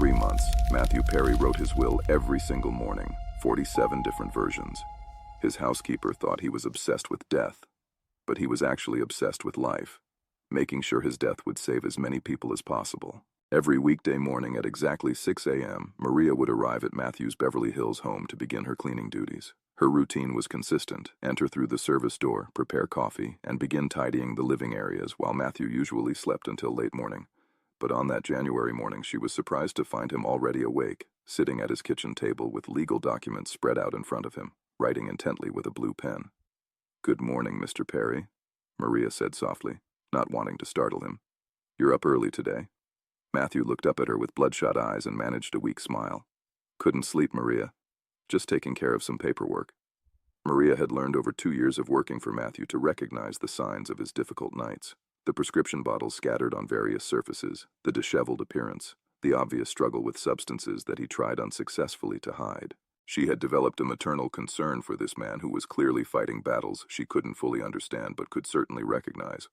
3 months, Matthew Perry wrote his will every single morning, 47 different versions. His housekeeper thought he was obsessed with death, but he was actually obsessed with life, making sure his death would save as many people as possible. Every weekday morning at exactly 6 a.m., Maria would arrive at Matthew's Beverly Hills home to begin her cleaning duties. Her routine was consistent: enter through the service door, prepare coffee, and begin tidying the living areas while Matthew usually slept until late morning. But on that January morning, she was surprised to find him already awake, sitting at his kitchen table with legal documents spread out in front of him, writing intently with a blue pen. "Good morning, Mr. Perry," Maria said softly, not wanting to startle him. "You're up early today." Matthew looked up at her with bloodshot eyes and managed a weak smile. "Couldn't sleep, Maria. Just taking care of some paperwork." Maria had learned over 2 years of working for Matthew to recognize the signs of his difficult nights. The prescription bottles scattered on various surfaces, the disheveled appearance, the obvious struggle with substances that he tried unsuccessfully to hide. She had developed a maternal concern for this man who was clearly fighting battles she couldn't fully understand but could certainly recognize.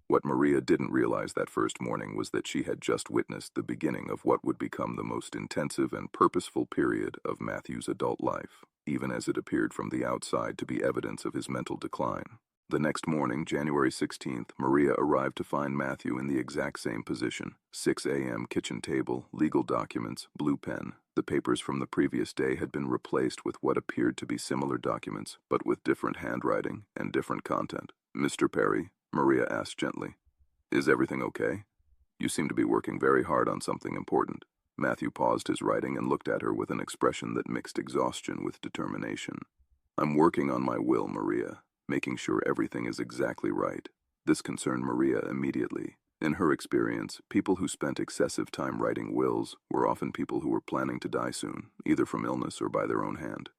What Maria didn't realize that first morning was that she had just witnessed the beginning of what would become the most intensive and purposeful period of Matthew's adult life, even as it appeared from the outside to be evidence of his mental decline. The next morning, January 16th, Maria arrived to find Matthew in the exact same position. 6 a.m. kitchen table, legal documents, blue pen. The papers from the previous day had been replaced with what appeared to be similar documents, but with different handwriting and different content. "Mr. Perry," Maria asked gently, "is everything okay? You seem to be working very hard on something important." Matthew paused his writing and looked at her with an expression that mixed exhaustion with determination. "I'm working on my will, Maria, making sure everything is exactly right." This concerned Maria immediately. In her experience, people who spent excessive time writing wills were often people who were planning to die soon, either from illness or by their own hand.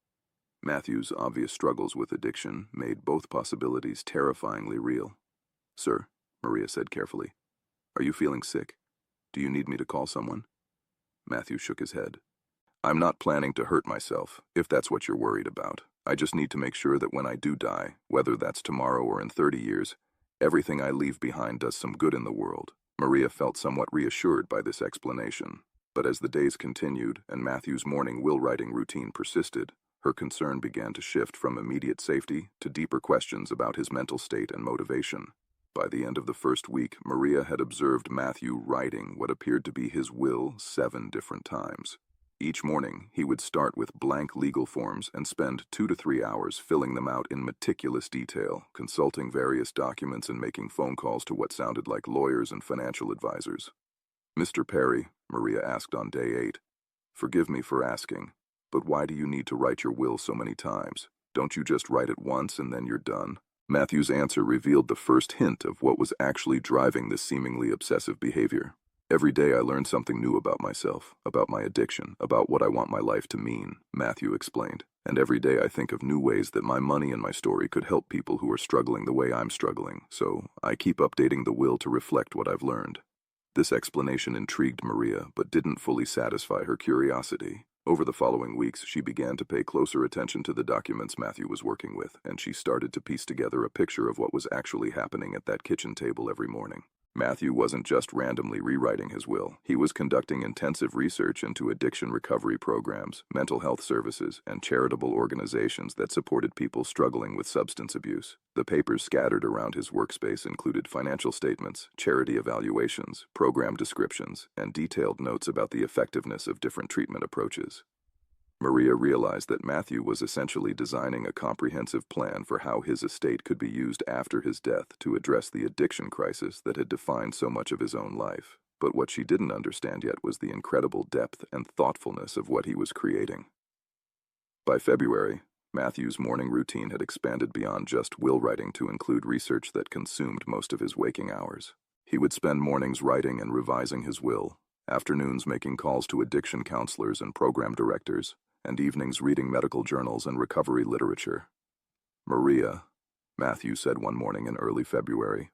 Matthew's obvious struggles with addiction made both possibilities terrifyingly real. "Sir," Maria said carefully, "are you feeling sick? Do you need me to call someone?" Matthew shook his head. "I'm not planning to hurt myself, if that's what you're worried about. I just need to make sure that when I do die, whether that's tomorrow or in 30 years, everything I leave behind does some good in the world." Maria felt somewhat reassured by this explanation. But as the days continued and Matthew's morning will-writing routine persisted, her concern began to shift from immediate safety to deeper questions about his mental state and motivation. By the end of the first week, Maria had observed Matthew writing what appeared to be his will 7 different times. Each morning, he would start with blank legal forms and spend 2 to 3 hours filling them out in meticulous detail, consulting various documents and making phone calls to what sounded like lawyers and financial advisors. "Mr. Perry," Maria asked on day 8, "forgive me for asking, but why do you need to write your will so many times? Don't you just write it once and then you're done?" Matthew's answer revealed the first hint of what was actually driving this seemingly obsessive behavior. "Every day I learn something new about myself, about my addiction, about what I want my life to mean," Matthew explained. "And every day I think of new ways that my money and my story could help people who are struggling the way I'm struggling, so I keep updating the will to reflect what I've learned." This explanation intrigued Maria, but didn't fully satisfy her curiosity. Over the following weeks, she began to pay closer attention to the documents Matthew was working with, and she started to piece together a picture of what was actually happening at that kitchen table every morning. Matthew wasn't just randomly rewriting his will. He was conducting intensive research into addiction recovery programs, mental health services, and charitable organizations that supported people struggling with substance abuse. The papers scattered around his workspace included financial statements, charity evaluations, program descriptions, and detailed notes about the effectiveness of different treatment approaches. Maria realized that Matthew was essentially designing a comprehensive plan for how his estate could be used after his death to address the addiction crisis that had defined so much of his own life. But what she didn't understand yet was the incredible depth and thoughtfulness of what he was creating. By February, Matthew's morning routine had expanded beyond just will writing to include research that consumed most of his waking hours. He would spend mornings writing and revising his will, afternoons making calls to addiction counselors and program directors, and evenings reading medical journals and recovery literature. "Maria," Matthew said one morning in early February,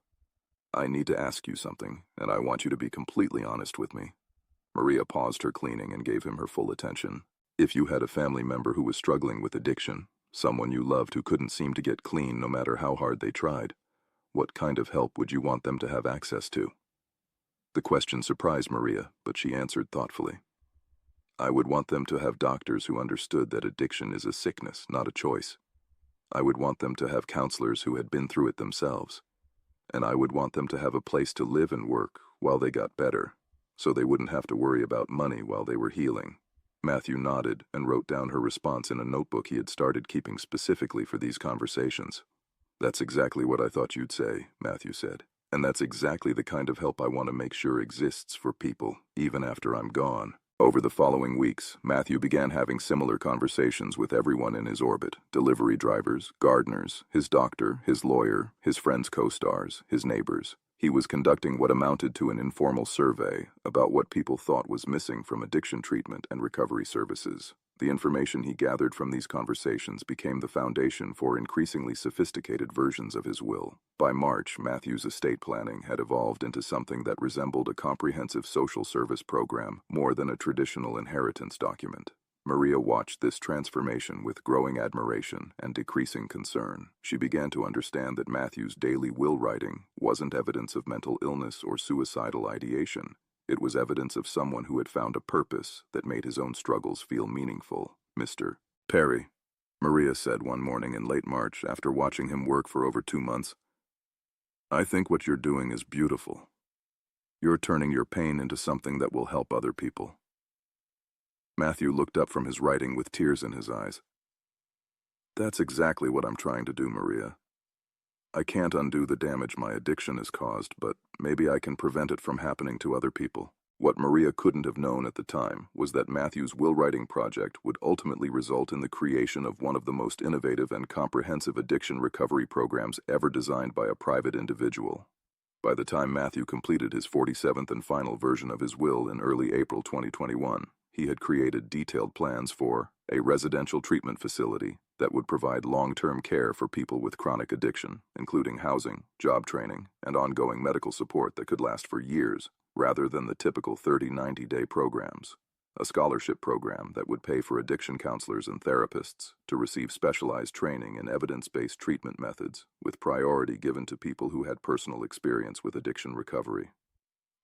"I need to ask you something, and I want you to be completely honest with me." Maria paused her cleaning and gave him her full attention. "If you had a family member who was struggling with addiction, someone you loved who couldn't seem to get clean no matter how hard they tried, what kind of help would you want them to have access to?" The question surprised Maria, but she answered thoughtfully, I would want them to have doctors who understood that addiction is a sickness, not a choice. I would want them to have counselors who had been through it themselves. And I would want them to have a place to live and work while they got better, so they wouldn't have to worry about money while they were healing. Matthew nodded and wrote down her response in a notebook he had started keeping specifically for these conversations. "That's exactly what I thought you'd say," Matthew said. "And that's exactly the kind of help I want to make sure exists for people, even after I'm gone." Over the following weeks, Matthew began having similar conversations with everyone in his orbit: delivery drivers, gardeners, his doctor, his lawyer, his friends' co-stars, his neighbors. He was conducting what amounted to an informal survey about what people thought was missing from addiction treatment and recovery services. The information he gathered from these conversations became the foundation for increasingly sophisticated versions of his will. By March, Matthew's estate planning had evolved into something that resembled a comprehensive social service program more than a traditional inheritance document. Maria watched this transformation with growing admiration and decreasing concern. She began to understand that Matthew's daily will writing wasn't evidence of mental illness or suicidal ideation. It was evidence of someone who had found a purpose that made his own struggles feel meaningful. "Mr. Perry," Maria said one morning in late March after watching him work for over 2 months, "I think what you're doing is beautiful. You're turning your pain into something that will help other people." Matthew looked up from his writing with tears in his eyes. "That's exactly what I'm trying to do, Maria. I can't undo the damage my addiction has caused, but maybe I can prevent it from happening to other people." What Maria couldn't have known at the time was that Matthew's will-writing project would ultimately result in the creation of one of the most innovative and comprehensive addiction recovery programs ever designed by a private individual. By the time Matthew completed his 47th and final version of his will in early April 2021, he had created detailed plans for a residential treatment facility that would provide long-term care for people with chronic addiction, including housing, job training, and ongoing medical support that could last for years, rather than the typical 30-90-day programs. A scholarship program that would pay for addiction counselors and therapists to receive specialized training in evidence-based treatment methods, with priority given to people who had personal experience with addiction recovery.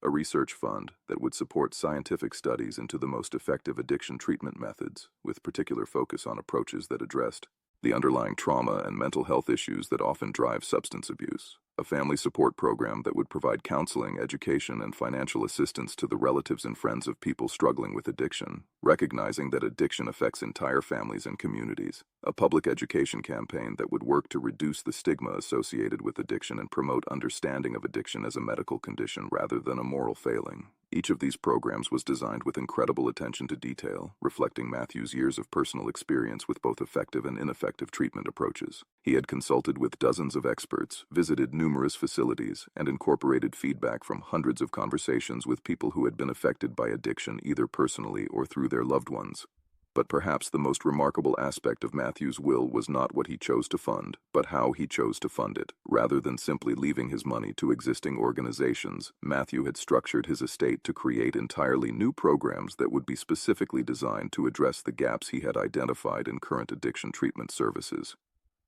A research fund that would support scientific studies into the most effective addiction treatment methods, with particular focus on approaches that addressed the underlying trauma and mental health issues that often drive substance abuse. A family support program that would provide counseling, education, and financial assistance to the relatives and friends of people struggling with addiction, recognizing that addiction affects entire families and communities. A public education campaign that would work to reduce the stigma associated with addiction and promote understanding of addiction as a medical condition rather than a moral failing. Each of these programs was designed with incredible attention to detail, reflecting Matthew's years of personal experience with both effective and ineffective treatment approaches. He had consulted with dozens of experts, visited numerous facilities, and incorporated feedback from hundreds of conversations with people who had been affected by addiction either personally or through their loved ones. But perhaps the most remarkable aspect of Matthew's will was not what he chose to fund, but how he chose to fund it. Rather than simply leaving his money to existing organizations, Matthew had structured his estate to create entirely new programs that would be specifically designed to address the gaps he had identified in current addiction treatment services.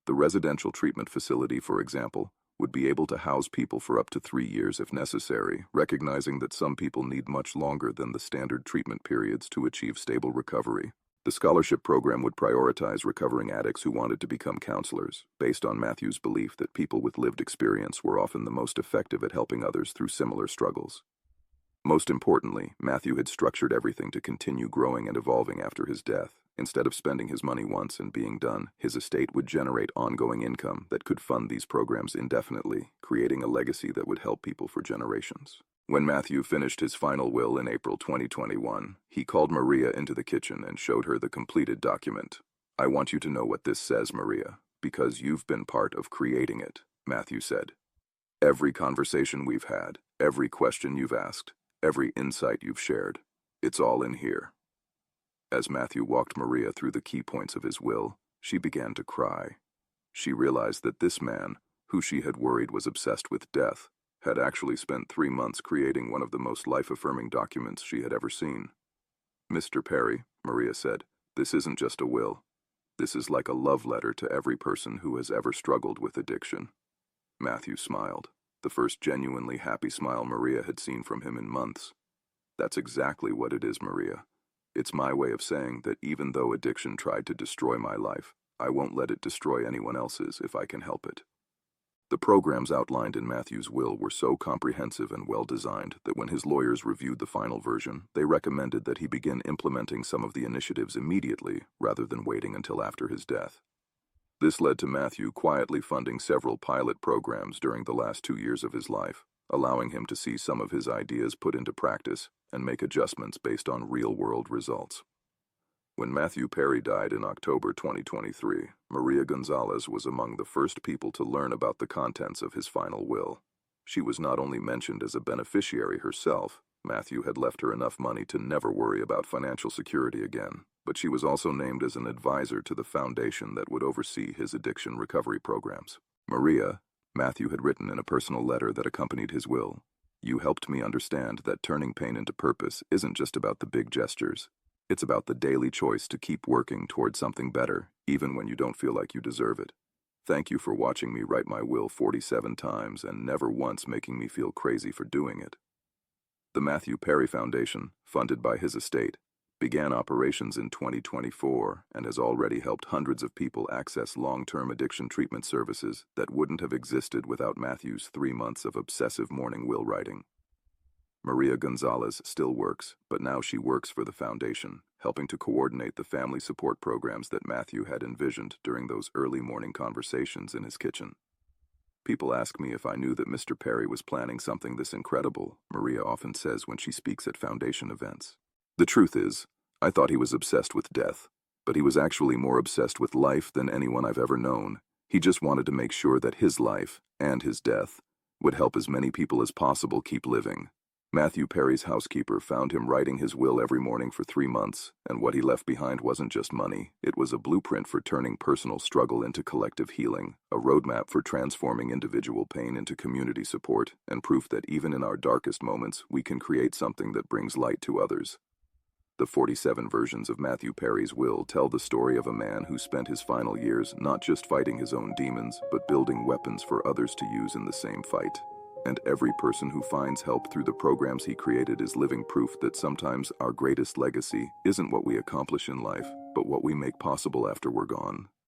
The residential treatment facility, for example, would be able to house people for up to 3 years if necessary, recognizing that some people need much longer than the standard treatment periods to achieve stable recovery. The scholarship program would prioritize recovering addicts who wanted to become counselors, based on Matthew's belief that people with lived experience were often the most effective at helping others through similar struggles. Most importantly, Matthew had structured everything to continue growing and evolving after his death. Instead of spending his money once and being done, his estate would generate ongoing income that could fund these programs indefinitely, creating a legacy that would help people for generations. When Matthew finished his final will in April 2021, he called Maria into the kitchen and showed her the completed document. "I want you to know what this says, Maria, because you've been part of creating it," Matthew said. "Every conversation we've had, every question you've asked, every insight you've shared, it's all in here." As Matthew walked Maria through the key points of his will, she began to cry. She realized that this man, who she had worried was obsessed with death, had actually spent 3 months creating one of the most life-affirming documents she had ever seen. "Mr. Perry," Maria said, "this isn't just a will. This is like a love letter to every person who has ever struggled with addiction." Matthew smiled, the first genuinely happy smile Maria had seen from him in months. "That's exactly what it is, Maria. It's my way of saying that even though addiction tried to destroy my life, I won't let it destroy anyone else's if I can help it. The programs outlined in Matthew's will were so comprehensive and well-designed that when his lawyers reviewed the final version, they recommended that he begin implementing some of the initiatives immediately rather than waiting until after his death. This led to Matthew quietly funding several pilot programs during the last 2 years of his life, allowing him to see some of his ideas put into practice and make adjustments based on real-world results. When Matthew Perry died in October 2023, Maria Gonzalez was among the first people to learn about the contents of his final will. She was not only mentioned as a beneficiary herself, Matthew had left her enough money to never worry about financial security again, but she was also named as an advisor to the foundation that would oversee his addiction recovery programs. Maria, Matthew had written in a personal letter that accompanied his will, "You helped me understand that turning pain into purpose isn't just about the big gestures. It's about the daily choice to keep working toward something better, even when you don't feel like you deserve it. Thank you for watching me write my will 47 times and never once making me feel crazy for doing it." The Matthew Perry Foundation, funded by his estate, began operations in 2024 and has already helped hundreds of people access long-term addiction treatment services that wouldn't have existed without Matthew's 3 months of obsessive morning will writing. Maria Gonzalez still works, but now she works for the foundation, helping to coordinate the family support programs that Matthew had envisioned during those early morning conversations in his kitchen. "People ask me if I knew that Mr. Perry was planning something this incredible," Maria often says when she speaks at foundation events. "The truth is, I thought he was obsessed with death, but he was actually more obsessed with life than anyone I've ever known. He just wanted to make sure that his life, and his death, would help as many people as possible keep living." Matthew Perry's housekeeper found him writing his will every morning for 3 months, and what he left behind wasn't just money. It was a blueprint for turning personal struggle into collective healing, a roadmap for transforming individual pain into community support, and proof that even in our darkest moments, we can create something that brings light to others. The 47 versions of Matthew Perry's will tell the story of a man who spent his final years not just fighting his own demons, but building weapons for others to use in the same fight. And every person who finds help through the programs he created is living proof that sometimes our greatest legacy isn't what we accomplish in life, but what we make possible after we're gone.